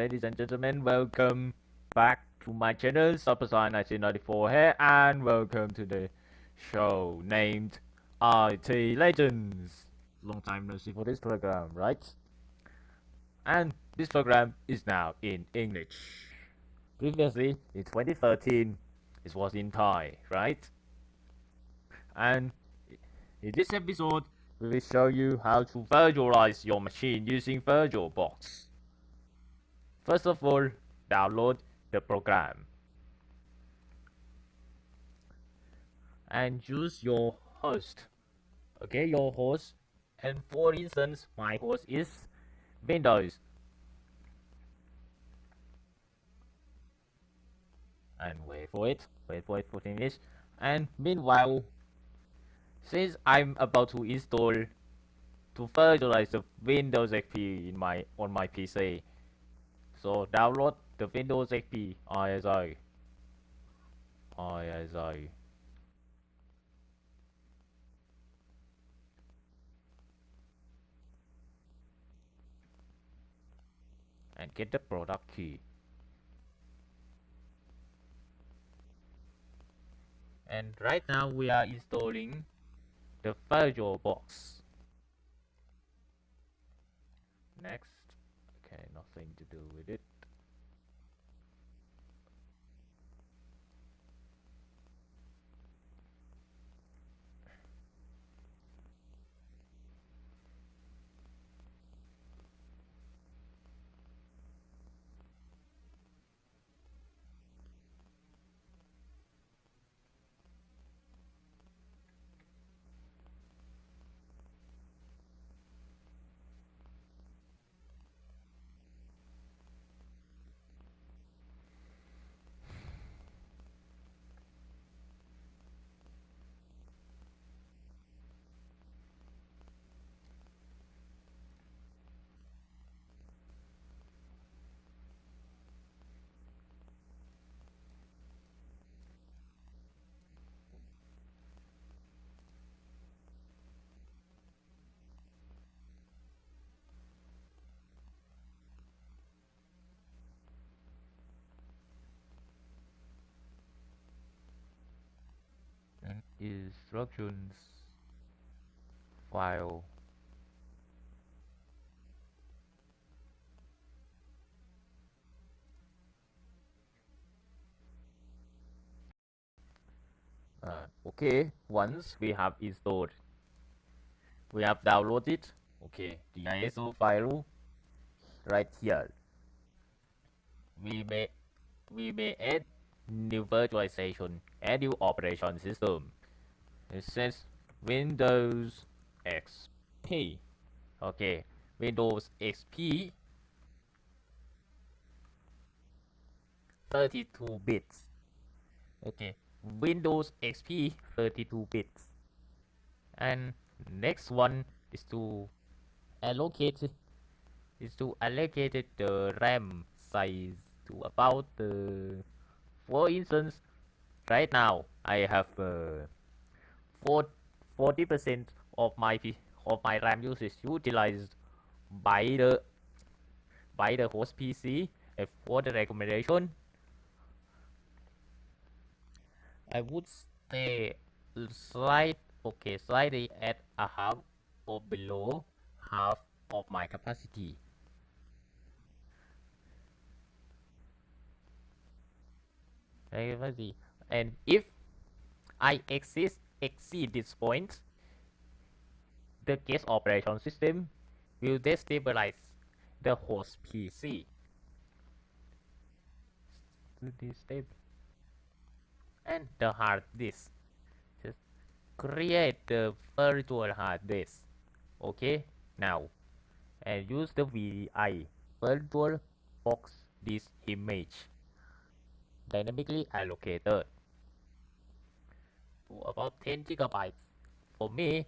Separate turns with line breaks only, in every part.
ladies and gentlemen, welcome back to my channel, Superstar 1994 here, and welcome to the show named IT Legends. Long time no see for this program, right? And this program is now in English. Previously, in 2013, it was in Thai, right? And in this episode, we will show you how to virtualize your machine using Virtualbox. First of all, download the program and choose your host. Okay, your host. And for instance, my host is Windows. And wait for it to finish. And meanwhile, since I'm about to install to virtualize the Windows XP on my PC, so download the Windows XP ISO, and get the product key. And right now we are installing the Virtualbox. Next. Okay, nothing to do with it. And instructions file. Okay, once we have installed, we have downloaded. Okay, the ISO file right here. We may we may add new virtualization, add new operation system. It says Windows XP. Okay, Windows XP 32 bits. Okay, Windows XP 32 bits. And next one is to allocate the RAM size to about for instance, right now I have 40% of my RAM usage utilized by the host PC. And for the recommendation, I would stay slightly at a half or below half of my capacity. And if I exceed this point, the guest operation system will destabilize the host PC. And the hard disk. Just create the virtual hard disk. Okay, now and use the VDI virtual box disk image dynamically allocated to about 10 gigabytes. For me,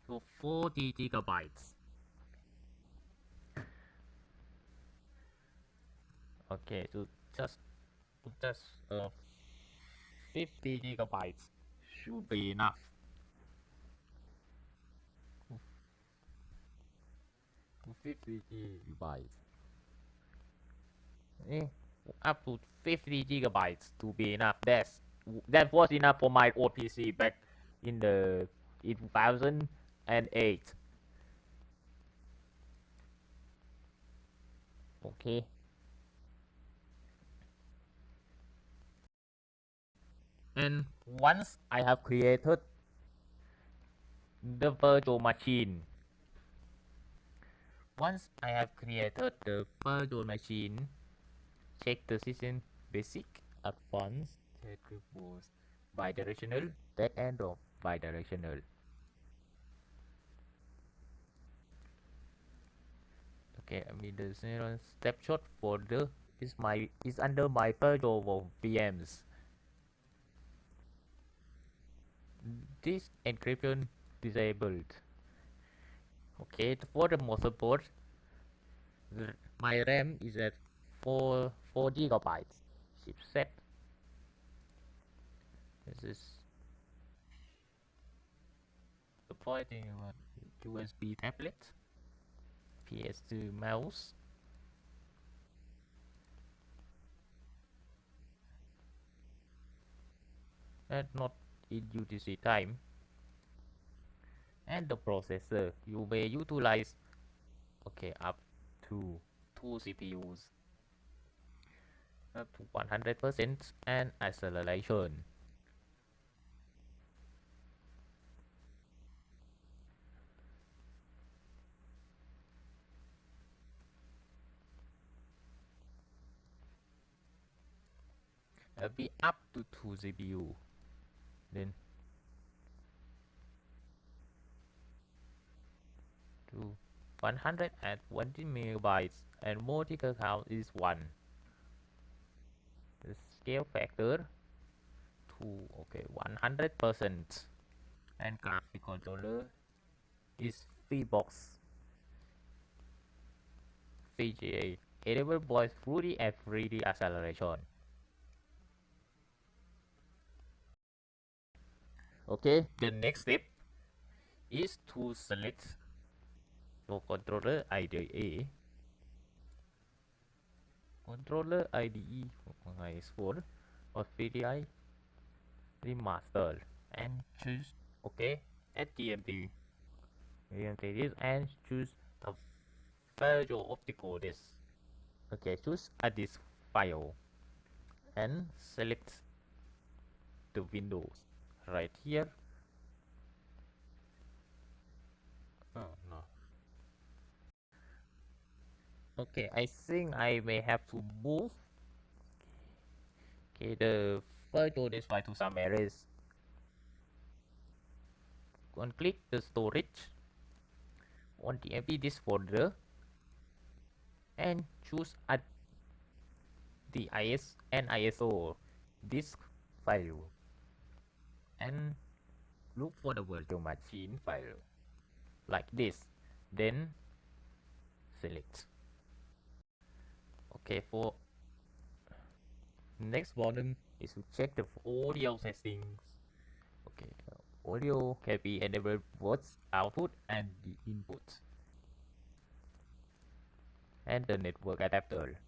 to 40 gigabytes. Okay, so just 50 gigabytes should be enough. To 50 gigabytes. eh, up to 50 gigabytes to be enough. That was enough for my old PC back in 2008. Okay, and once I have created the virtual machine, once I have created the virtual machine, check the system basic, advanced, was bidirectional, back end of bidirectional. Okay, I mean the snapshot folder is under my virtual VMs. This encryption disabled. Okay, for the motherboard, my RAM is at 4 gigabytes. Chipset. This is supporting USB tablet, PS2 mouse, and not in UTC time. And the processor, you may utilize okay up to 2 CPUs, up to 100% and acceleration. Be up to 2 CPU. Then to 120 megabytes and multiple count is 1. The scale factor to okay 100%. And graphic controller is Freebox VGA enable voice 3D and 3D acceleration. Okay, the next step is to select your controller IDE. Controller IDE is for or VDI remaster and choose okay at TMT. This and choose the virtual optical disk. Okay, choose a disk file and select the windows right here. Oh no. Okay, I think I may have to move okay the virtual disk file to some areas. Click the storage on the empty disk folder and choose the IS and ISO disk file and look for the virtual machine file like this. Then select. Okay, for next button is to check the audio settings. Okay, audio can be enabled both output and the input. And the network adapter.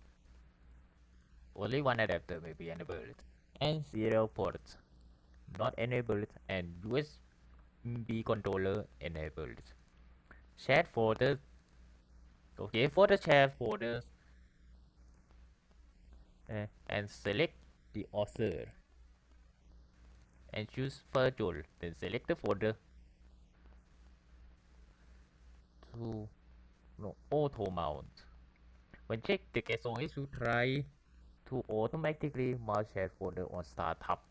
Only one adapter may be enabled. And serial ports not enabled and USB controller enabled. Chat folder. Okay, for the chat folders and select the author and choose virtual. Then select the folder to auto mount. When check the SOS, you try to automatically mount chat folder on startup.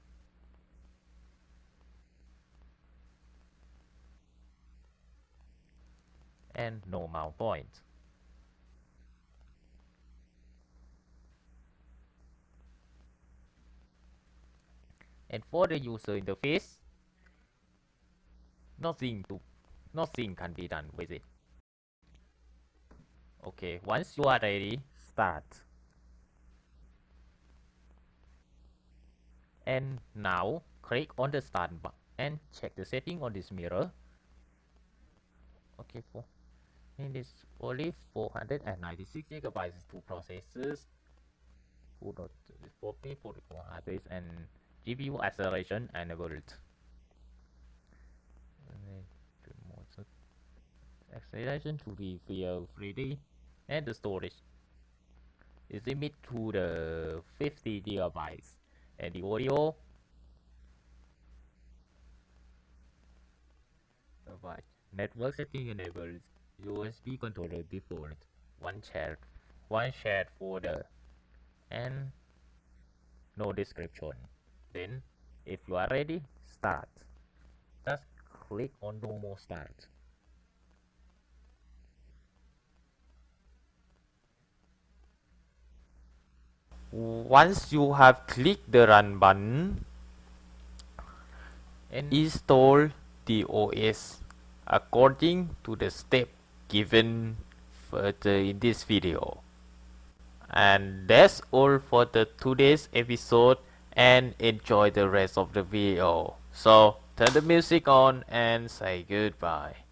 And no mount point. And for the user interface, nothing can be done with it. Okay, once you are ready, start. And now click on the start button and check the setting on this mirror. Okay, it is only 496 gigabytes to processors 40, 44 hard disk, and GPU acceleration enabled. Acceleration to be feel 3D, and the storage is limited to the 50 gigabytes, and the audio network setting enables USB controller default, one shared folder, and no description. Then, if you are ready, start. Just click on Domo Start. Once you have clicked the Run button, install the OS according to the step given further in this video. And that's all for the today's episode, and enjoy the rest of the video. So turn the music on and say goodbye.